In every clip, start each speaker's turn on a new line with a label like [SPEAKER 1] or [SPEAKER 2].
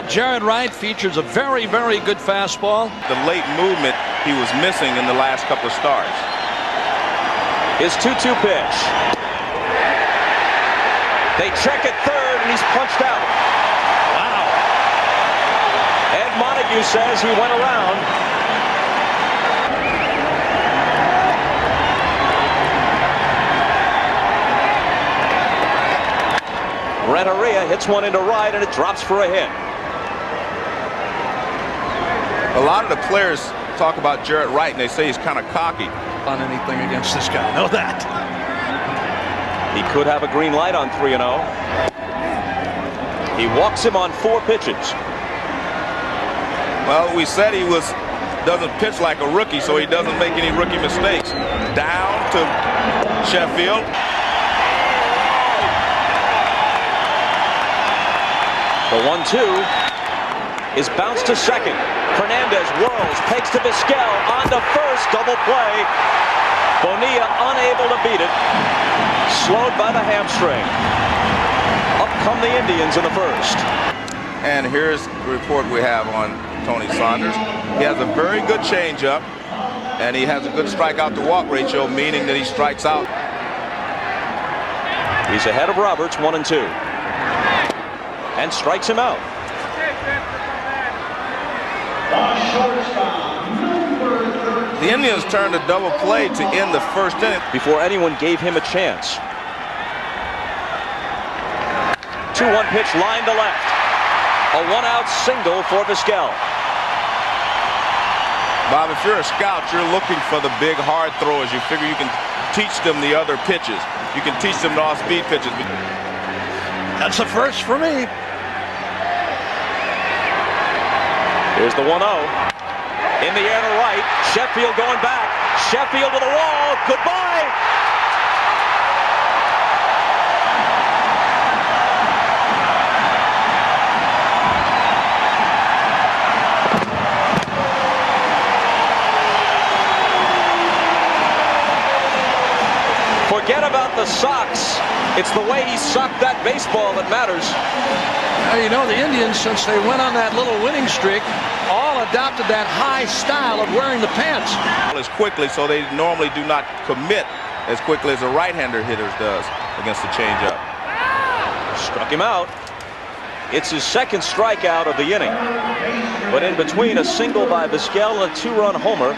[SPEAKER 1] Jaret Wright features a very, very good fastball.
[SPEAKER 2] The late movement he was missing in the last couple of starts.
[SPEAKER 3] His 2-2 pitch. They check at third, and he's punched out.
[SPEAKER 1] Wow.
[SPEAKER 3] Ed Montague says he went around. Renteria hits one into right, and it drops for a hit.
[SPEAKER 2] A lot of the players talk about Jaret Wright, and they say he's kind of cocky.
[SPEAKER 1] On anything against this guy, know that.
[SPEAKER 3] He could have a green light on 3-0. He walks him on 4 pitches.
[SPEAKER 2] Well, we said he doesn't pitch like a rookie, so he doesn't make any rookie mistakes. Down to Sheffield.
[SPEAKER 3] The 1-2 is bounced to second. Hernandez whirls, pegs to Vizquel, on to first, double play. Bonilla unable to beat it. Slowed by the hamstring. Up come the Indians in the first.
[SPEAKER 2] And here's the report we have on Tony Saunders. He has a very good changeup, and he has a good strikeout to walk ratio, meaning that he strikes out.
[SPEAKER 3] He's ahead of Roberts, 1-2. And strikes him out.
[SPEAKER 2] The Indians turned a double play to end the first inning
[SPEAKER 3] before anyone gave him a chance. 2-1 pitch, line to left. A 1-out single for Vizquel.
[SPEAKER 2] Bob, if you're a scout, you're looking for the big hard throwers. You figure you can teach them the other pitches. You can teach them the off-speed pitches.
[SPEAKER 1] That's a first for me.
[SPEAKER 3] Here's the 1-0. In the air to right. Sheffield going back. Sheffield to the wall. Goodbye. Forget about the socks. It's the way he socked that baseball that matters.
[SPEAKER 1] Now, you know, the Indians, since they went on that little winning streak, all adopted that high style of wearing the pants.
[SPEAKER 2] As quickly, so they normally do not commit as quickly as a right-hander hitter does against the changeup.
[SPEAKER 3] Struck him out. It's his second strikeout of the inning. But in between a single by Vizquel and a 2-run homer.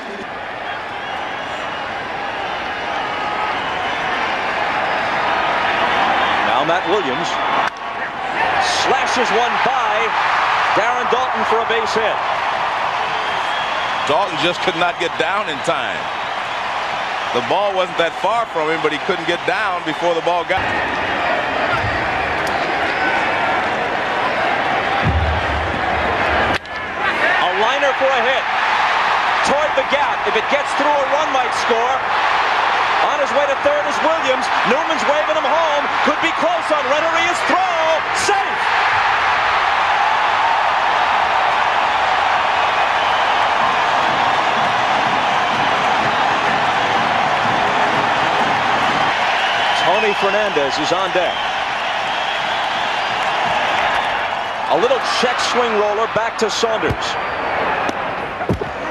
[SPEAKER 3] Now Matt Williams slashes one by Darren Daulton for a base hit.
[SPEAKER 2] Daulton just could not get down in time. The ball wasn't that far from him, but he couldn't get down before the ball got.
[SPEAKER 3] A liner for a hit. Toward the gap. If it gets through, a run might score. On his way to third is Williams. Newman's waving him home. Could be close on Renteria's throw. Safe. Tony Hernandez is on deck. A little check swing roller back to Saunders.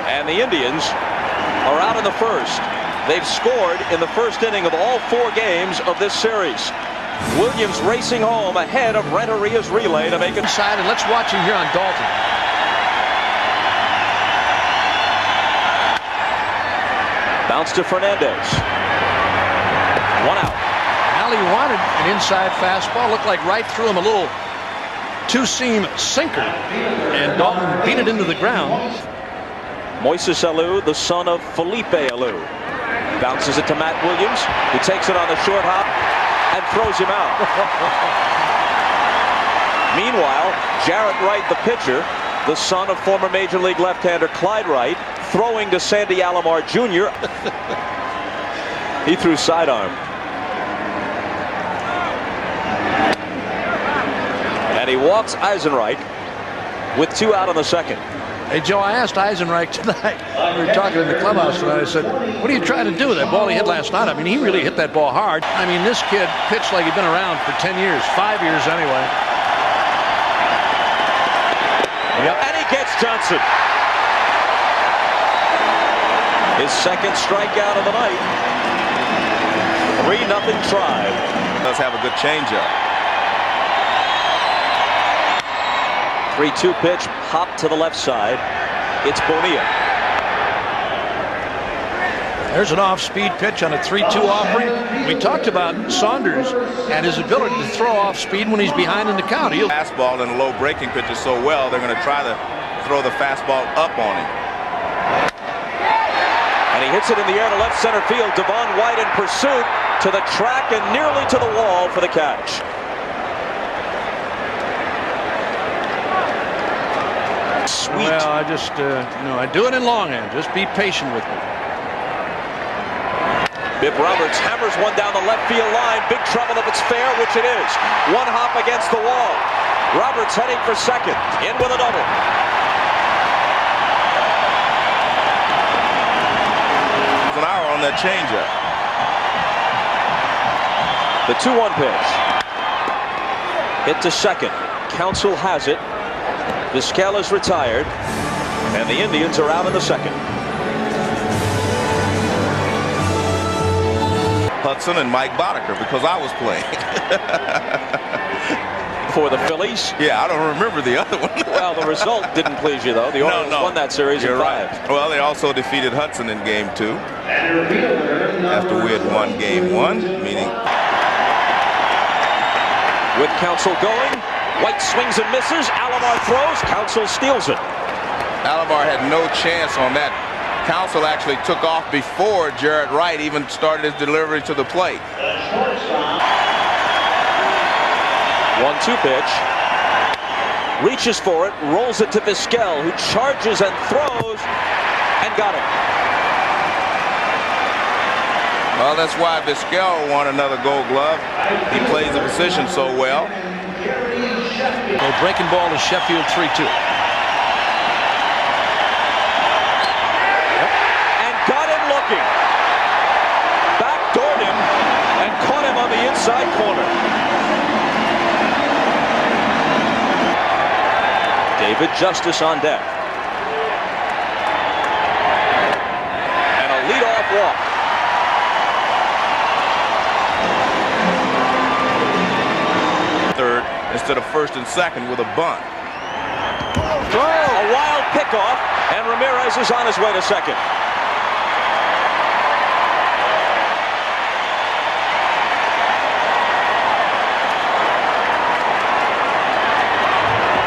[SPEAKER 3] And the Indians are out in the first. They've scored in the first inning of all 4 games of this series. Williams racing home ahead of Renteria's relay to make it.
[SPEAKER 1] Inside, and let's watch him here on Daulton.
[SPEAKER 3] Bounce to Hernandez. 1 out.
[SPEAKER 1] He wanted an inside fastball. Looked like Wright threw him a little 2-seam sinker, and Daulton beat it into the ground.
[SPEAKER 3] Moises Alou, the son of Felipe Alou, bounces it to Matt Williams, who takes it on the short hop and throws him out. Meanwhile, Jaret Wright, the pitcher, the son of former Major League left-hander Clyde Wright, throwing to Sandy Alomar Jr. He threw sidearm. And he walks Eisenreich with 2 out on the second.
[SPEAKER 1] Hey, Joe, I asked Eisenreich tonight. We were talking in the clubhouse tonight. I said, what are you trying to do with that ball he hit last night? I mean, he really hit that ball hard. I mean, this kid pitched like he'd been around for 10 years, 5 years anyway.
[SPEAKER 3] And he gets Johnson. His second strikeout of the night. 3-0 Tribe.
[SPEAKER 2] Does have a good changeup.
[SPEAKER 3] 3-2 pitch, pop to the left side. It's Bonilla.
[SPEAKER 1] There's an off-speed pitch on a 3-2 offering. We talked about Saunders and his ability to throw off speed when he's behind in the count.
[SPEAKER 2] Fastball and low breaking pitches so well, they're going to try to throw the fastball up on him.
[SPEAKER 3] And he hits it in the air to left center field. Devon White in pursuit to the track and nearly to the wall for the catch. Sweet.
[SPEAKER 1] Well, I just, I do it in longhand. Just be patient with me.
[SPEAKER 3] Bibb Roberts hammers one down the left field line. Big trouble if it's fair, which it is. One hop against the wall. Roberts heading for second. In with a double.
[SPEAKER 2] An hour on that changeup.
[SPEAKER 3] The 2-1 pitch. Hit to second. Counsell has it. Vizquel is retired. And the Indians are out in the second.
[SPEAKER 2] Hudson and Mike Boddicker, because I was playing.
[SPEAKER 3] For the Phillies?
[SPEAKER 2] Yeah, I don't remember the other one.
[SPEAKER 3] Well, the result didn't please you, though. The Orioles won that series in 5.
[SPEAKER 2] Right. Well, they also defeated Hudson in Game 2. After we had won Game 1, meaning...
[SPEAKER 3] With Counsell going, White swings and misses. Alomar throws. Counsell steals it.
[SPEAKER 2] Alomar had no chance on that. Counsell actually took off before Jaret Wright even started his delivery to the plate.
[SPEAKER 3] 1-2 pitch. Reaches for it, rolls it to Vizquel, who charges and throws, and got it.
[SPEAKER 2] Well, that's why Vizquel won another Gold Glove. He plays the position so well.
[SPEAKER 1] The breaking ball to Sheffield 3-2.
[SPEAKER 3] Backdoored him and caught him on the inside corner. David Justice on deck. And a leadoff walk.
[SPEAKER 2] Third instead of first and second with a bunt.
[SPEAKER 3] A wild pickoff, and Ramirez is on his way to second.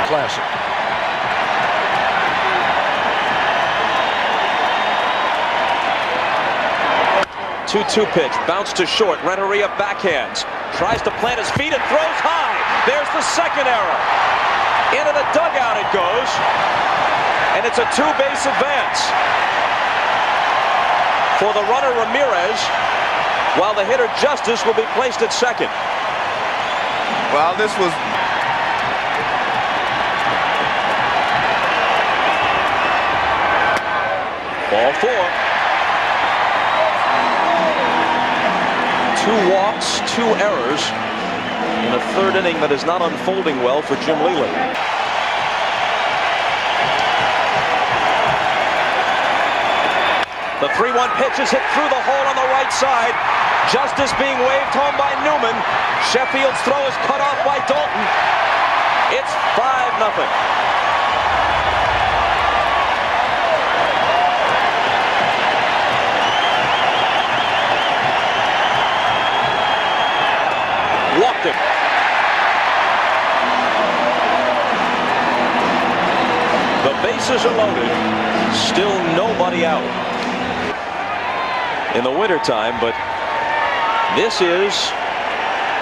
[SPEAKER 1] Classic.
[SPEAKER 3] Two pitch, bounce to short. Renteria backhands, tries to plant his feet and throws high. There's the second error. Into the dugout it goes, and it's a 2-base advance for the runner Ramirez, while the hitter Justice will be placed at second.
[SPEAKER 2] Well, this was...
[SPEAKER 3] Ball 4. 2 walks, 2 errors in a third inning that is not unfolding well for Jim Leyland. The 3-1 pitch is hit through the hole on the right side. Justice being waved home by Newman. Sheffield's throw is cut off by Dalton. It's 5-0. Walked him. The bases are loaded. Still nobody out in the wintertime, but this is,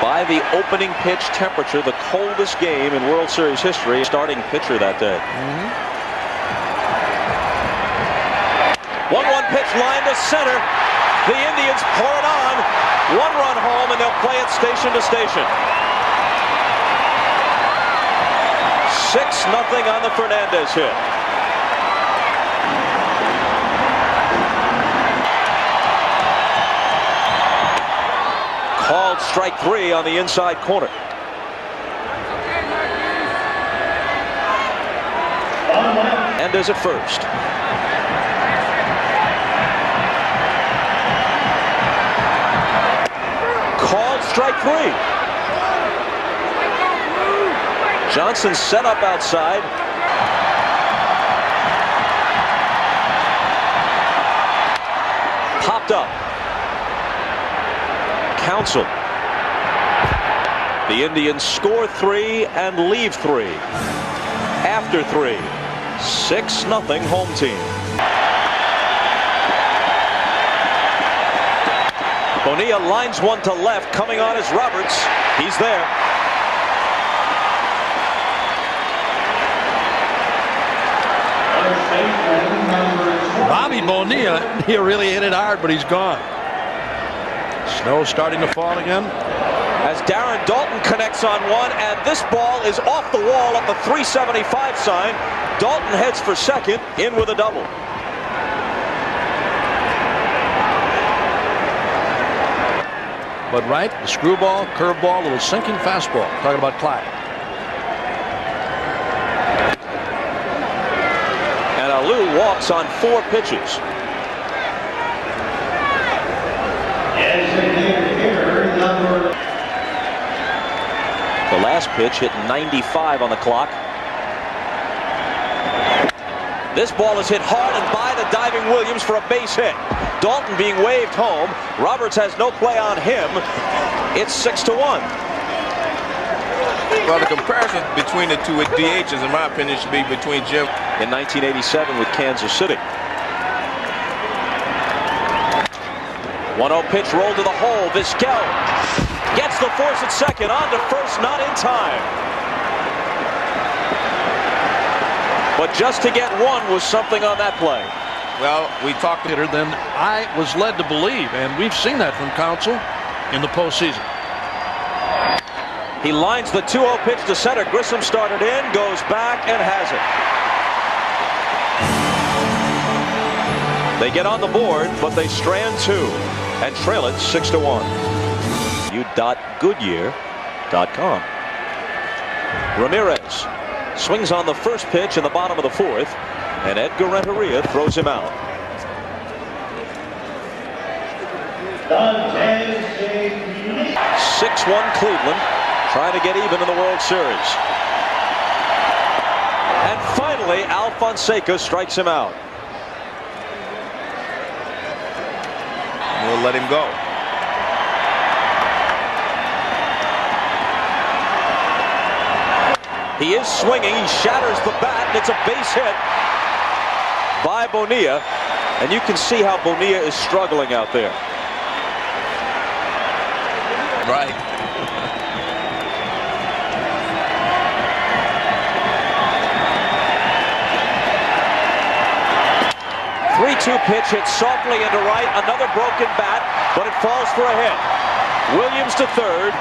[SPEAKER 3] by the opening pitch temperature, the coldest game in World Series history. Starting pitcher that day. 1-1 pitch line to center. The Indians pour it on. 1-run home, and they'll play it station to station. 6-0 on the Hernandez hit. Called strike 3 on the inside corner. Hernandez at first. Called strike 3. Johnson set up outside. Popped up. Counsell. The Indians score 3 and leave 3. After 3. 6-0 home team. Bonilla lines one to left. Coming on is Roberts. He's there.
[SPEAKER 1] Bobby Bonilla, he really hit it hard, but he's gone. Snow starting to fall again.
[SPEAKER 3] As Darren Daulton connects on one, and this ball is off the wall at the 375 sign. Daulton heads for second, in with a double.
[SPEAKER 1] But Wright, the screwball, curveball, little sinking fastball. Talking about Clyde.
[SPEAKER 3] And Alou walks on 4 pitches. The last pitch hit 95 on the clock. This ball is hit hard and by the diving Williams for a base hit. Daulton being waved home. Roberts has no play on him. It's 6-1.
[SPEAKER 2] Well, the comparison between the two DHs, in my opinion, should be between Jim.
[SPEAKER 3] In 1987 with Kansas City. 1-0 pitch rolled to the hole. Vizquel gets the force at second. On to first, not in time. But just to get one was something on that play.
[SPEAKER 2] Well, we talked to
[SPEAKER 1] Hitter than I was led to believe, and we've seen that from Counsell in the postseason.
[SPEAKER 3] He lines the 2-0 pitch to center. Grissom started in, goes back, and has it. They get on the board, but they strand 2 and trail it 6-1. U.Goodyear.com. Ramirez swings on the first pitch in the bottom of the 4th, and Edgar Renteria throws him out. 6-1 Cleveland, trying to get even in the World Series. And finally, Alfonseca strikes him out.
[SPEAKER 2] We'll let him go.
[SPEAKER 3] He is swinging. He shatters the bat, and it's a base hit by Bonilla. And you can see how Bonilla is struggling out there.
[SPEAKER 2] Right.
[SPEAKER 3] 3-2 pitch hit softly into right. Another broken bat, but it falls for a hit. Williams to third.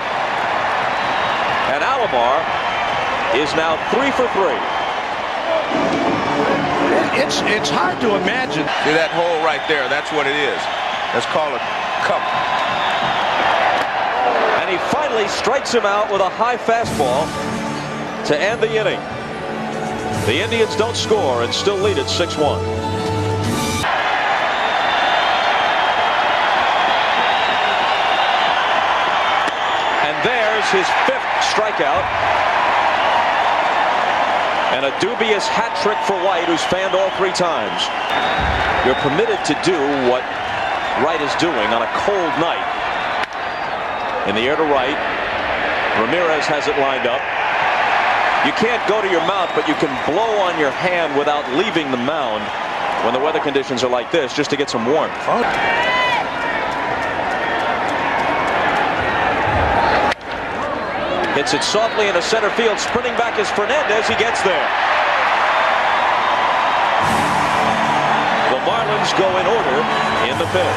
[SPEAKER 3] And Alomar is now 3 for 3.
[SPEAKER 1] It's hard to imagine.
[SPEAKER 2] See that hole right there? That's what it is. Let's call it cup.
[SPEAKER 3] And he finally strikes him out with a high fastball to end the inning. The Indians don't score and still lead it 6-1. And there's his 5th strikeout. And a dubious hat trick for White, who's fanned all 3 times. You're permitted to do what Wright is doing on a cold night. In the air to right. Ramirez has it lined up. You can't go to your mount, but you can blow on your hand without leaving the mound when the weather conditions are like this, just to get some warmth. Hits it softly into center field. Sprinting back is Hernandez. He gets there. The Marlins go in order in the 5th.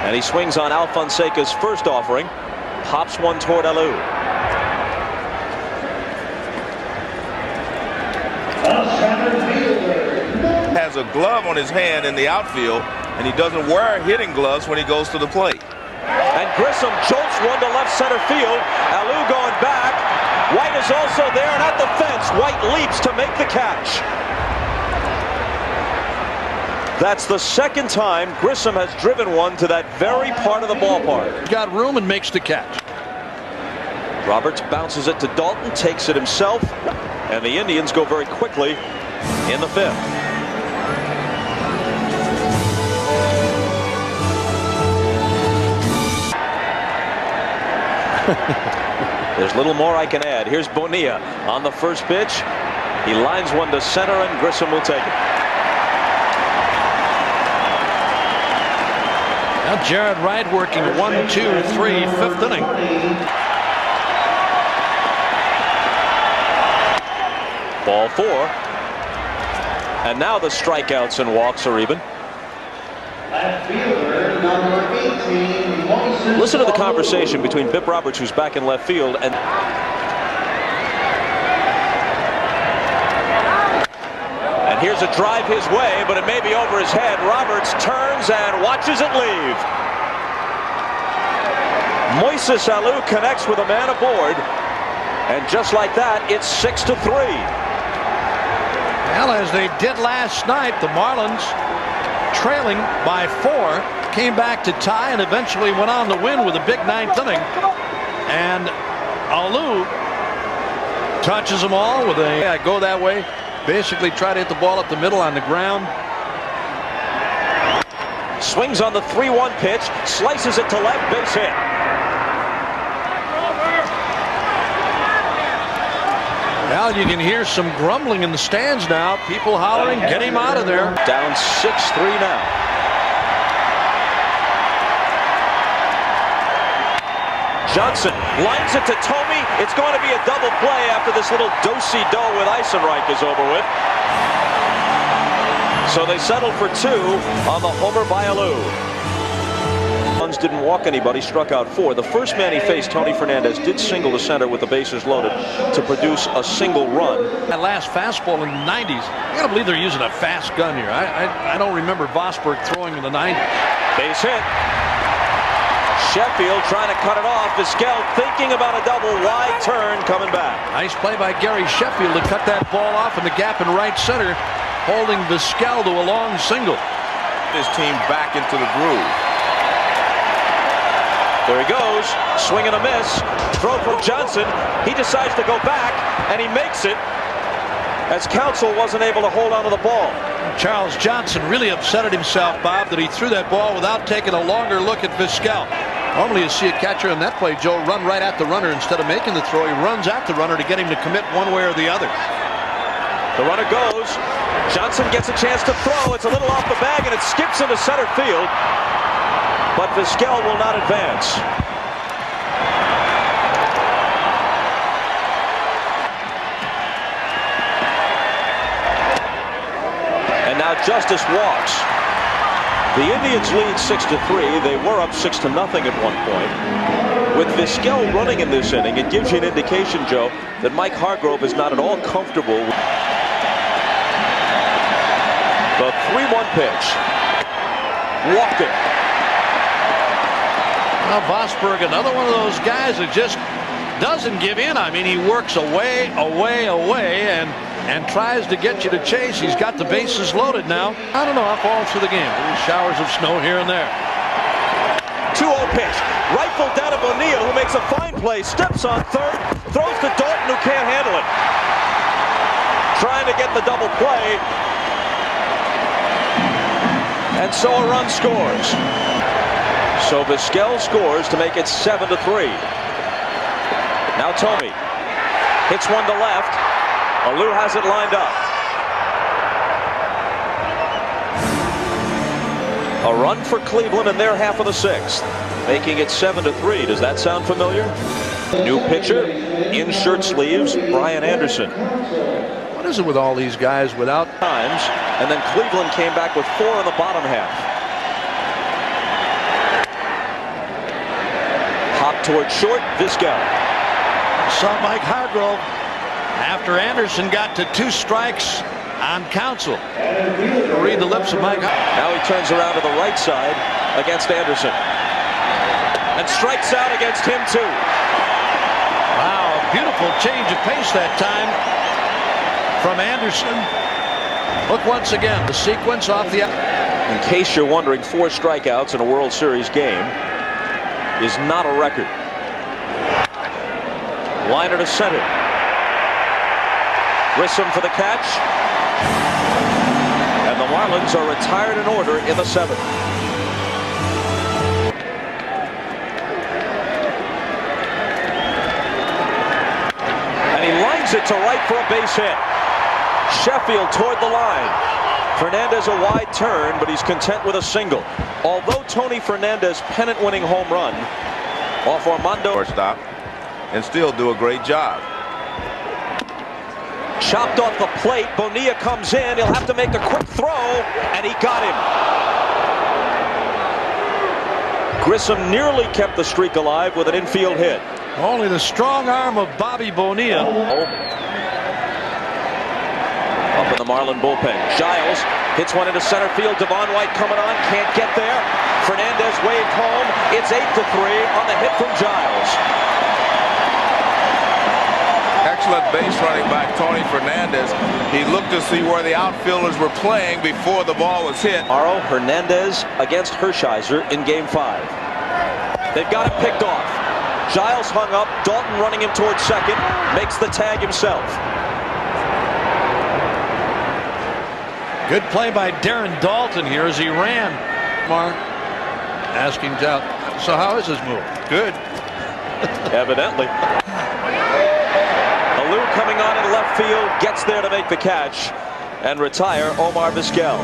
[SPEAKER 3] And he swings on Alfonseca's first offering. Pops one toward Alou.
[SPEAKER 2] Has a glove on his hand in the outfield, and he doesn't wear hitting gloves when he goes to the plate.
[SPEAKER 3] And And Grissom jolts one to left center field. Alou going back. White is also there and at the fence. White leaps to make the catch. That's the second time Grissom has driven one to that very part of the ballpark.
[SPEAKER 1] Got room and makes the catch.
[SPEAKER 3] Roberts bounces it to Dalton, takes it himself, and the Indians go very quickly in the fifth. There's little more I can add. Here's Bonilla on the first pitch. He lines one to center, and Grissom will take it.
[SPEAKER 1] Now Jaret Wright working 1, 2, 3, fifth inning.
[SPEAKER 3] Ball 4. And now the strikeouts and walks are even. Listen to the conversation between Bip Roberts, who's back in left field, and here's a drive his way, but it may be over his head. Roberts turns and watches it leave. Moises Alou connects with a man aboard, and just like that, it's 6-3.
[SPEAKER 1] Well, as they did last night, the Marlins, trailing by 4, came back to tie and eventually went on to win with a big 9th inning. And Alou touches them all with a go that way. Basically try to hit the ball up the middle on the ground.
[SPEAKER 3] Swings on the 3-1 pitch, slices it to left, base hit.
[SPEAKER 1] Well, you can hear some grumbling in the stands now. People hollering, get him out of there.
[SPEAKER 3] Down 6-3 now. Johnson lines it to Tomey. It's going to be a double play after this little do-si-do with Eisenreich is over with. So they settled for 2 on the homer by Alou. Didn't walk anybody, struck out 4. The first man he faced, Tony Fernandez, did single to center with the bases loaded to produce a single run.
[SPEAKER 1] That last fastball in the 90s, I gotta believe they're using a fast gun here. I don't remember Vosburg throwing in the 90s.
[SPEAKER 3] Base hit. Sheffield trying to cut it off. Vizquel thinking about a double, wide turn coming back.
[SPEAKER 1] Nice play by Gary Sheffield to cut that ball off in the gap in right center, holding Vizquel to a long single.
[SPEAKER 2] His team back into the groove.
[SPEAKER 3] There he goes, swing and a miss. Throw from Johnson. He decides to go back, and he makes it as Counsell wasn't able to hold onto the ball.
[SPEAKER 1] Charles Johnson really upset at himself, Bob, that he threw that ball without taking a longer look at Vizquel. Normally you see a catcher in that play, Joe, run right at the runner instead of making the throw. He runs at the runner to get him to commit one way or the other.
[SPEAKER 3] The runner goes. Johnson gets a chance to throw. It's a little off the bag, and it skips into center field. But Vizquel will not advance. And now Justice walks. The Indians lead 6-3. They were up 6-0 at one point. With Vizquel running in this inning, it gives you an indication, Joe, that Mike Hargrove is not at all comfortable. The 3-1 pitch. Walked it.
[SPEAKER 1] Well, Vosburg, another one of those guys that just doesn't give in. I mean, he works away, and tries to get you to chase. He's got the bases loaded now. I don't know, up all through the game. Little showers of snow here and there.
[SPEAKER 3] 2-0 pitch. Rifled down to Bonilla, who makes a fine play. Steps on third. Throws to Dalton, who can't handle it. Trying to get the double play. And so a run scores. So Vizquel scores to make it 7-3. Now Tomey hits one to left. Alou has it lined up. A run for Cleveland in their half of the 6th, making it 7-3. Does that sound familiar? New pitcher in shirt sleeves, Brian Anderson.
[SPEAKER 1] What is it with all these guys without
[SPEAKER 3] times? And then Cleveland came back with 4 in the bottom half. Hop toward short, Vizquel.
[SPEAKER 1] Saw Mike Hargrove after Anderson got to 2 strikes on Counsell. Read the lips of Mike Hargrove.
[SPEAKER 3] Now he turns around to the right side against Anderson. and strikes out against him too.
[SPEAKER 1] Wow, beautiful change of pace that time from Anderson. Look once again, the sequence off the...
[SPEAKER 3] In case you're wondering, 4 strikeouts in a World Series game is not a record. Liner to center. Grissom for the catch. And the Marlins are retired in order in the 7th. And he lines it to right for a base hit. Sheffield toward the line. Fernandez a wide turn, but he's content with a single. Although Tony Fernandez pennant-winning home run off Armando
[SPEAKER 2] Stop and still do a great job.
[SPEAKER 3] Chopped off the plate. Bonilla comes in. He'll have to make a quick throw, and he got him. Grissom nearly kept the streak alive with an infield hit.
[SPEAKER 1] Only the strong arm of Bobby Bonilla.
[SPEAKER 3] Up in the Marlin bullpen. Giles hits one into center field. Devon White coming on. Can't get there. Fernandez waved home. It's 8-3 on the hit from Giles.
[SPEAKER 2] Excellent base running by Tony Fernandez. He looked to see where the outfielders were playing before the ball was hit.
[SPEAKER 3] Tomorrow, Hernandez against Hershiser in Game 5. They've got him picked off. Giles hung up. Dalton running him towards second. Makes the tag himself.
[SPEAKER 1] Good play by Darren Dalton here as he ran. Mark asking Joe, so how is his move? Good.
[SPEAKER 3] Evidently. Alou coming on in left field, gets there to make the catch and retire Omar Vizquel.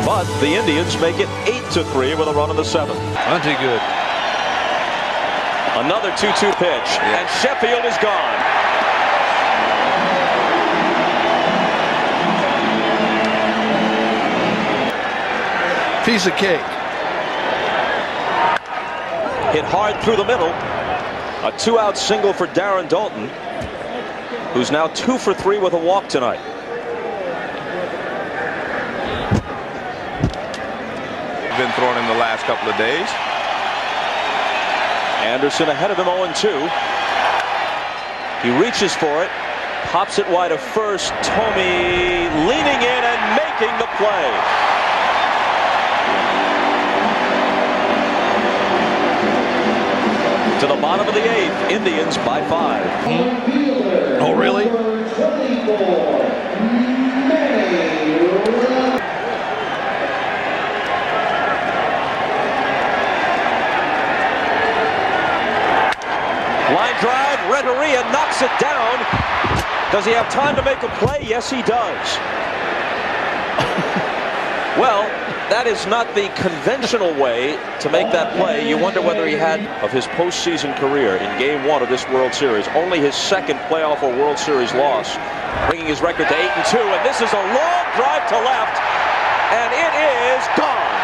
[SPEAKER 3] But the Indians make it 8-3 with a run in the 7th.
[SPEAKER 1] Plenty good.
[SPEAKER 3] Another 2-2 pitch, and Sheffield is gone.
[SPEAKER 1] Piece of cake.
[SPEAKER 3] Hit hard through the middle. A 2-out single for Darren Dalton, who's now 2 for 3 with a walk tonight.
[SPEAKER 2] Been thrown in the last couple of days.
[SPEAKER 3] Anderson ahead of him 0-2. He reaches for it, pops it wide of first. Tomey leaning in and making the play. To the bottom of the 8th, Indians by 5.
[SPEAKER 1] Oh, really?
[SPEAKER 3] Line drive, Renteria knocks it down. Does he have time to make a play? Yes, he does. Well, that is not the conventional way to make that play. You wonder whether he had of his postseason career in Game 1 of this World Series. Only his second playoff or World Series loss, bringing his record to 8-2. And this is a long drive to left, and it is gone.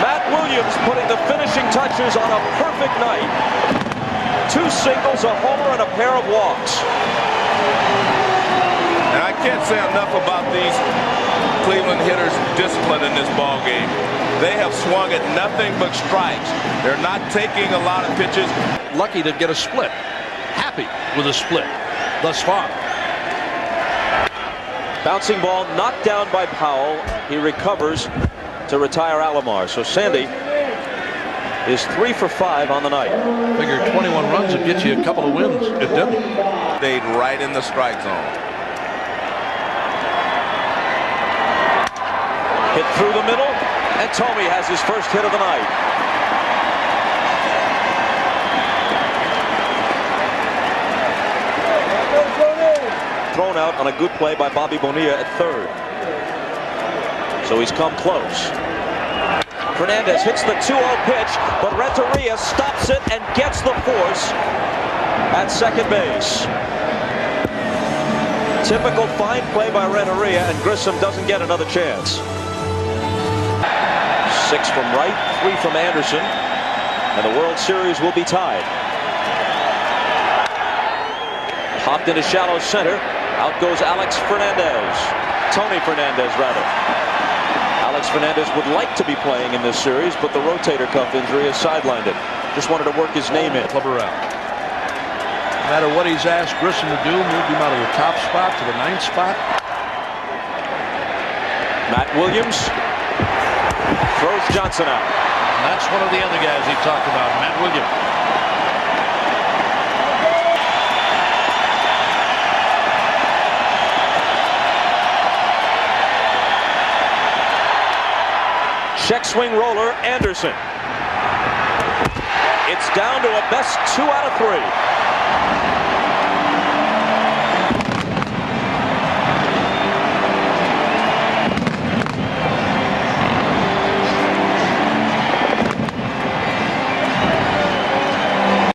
[SPEAKER 3] Matt Williams putting the finishing touches on a perfect night. 2 singles, a homer, and a pair of walks.
[SPEAKER 2] And I can't say enough about these Cleveland hitters' discipline in this ball game. They have swung at nothing but strikes. They're not taking a lot of pitches.
[SPEAKER 1] Lucky to get a split. Happy with a split thus far.
[SPEAKER 3] Bouncing ball knocked down by Powell. He recovers to retire Alomar. So Sandy is 3 for 5 on the night.
[SPEAKER 1] Figure 21 runs would get you a couple of wins. It didn't.
[SPEAKER 2] Stayed right in the strike zone.
[SPEAKER 3] Hit through the middle, and Tomey has his first hit of the night. Thrown out on a good play by Bobby Bonilla at third. So he's come close. Fernandez hits the 2-0 pitch, but Renteria stops it and gets the force at second base. Typical fine play by Renteria, and Grissom doesn't get another chance. 6 from Wright, 3 from Anderson, and the World Series will be tied. Popped into shallow center. Out goes Alex Fernandez. Tony Fernandez, rather. Hernandez would like to be playing in this series, but the rotator cuff injury has sidelined it. Just wanted to work his name in.
[SPEAKER 1] Club around. No matter what he's asked Grissom to do, moved him out of the top spot to the 9th spot.
[SPEAKER 3] Matt Williams throws Johnson out.
[SPEAKER 1] And that's one of the other guys he talked about, Matt Williams.
[SPEAKER 3] Check swing roller, Anderson. It's down to a best 2 out of 3.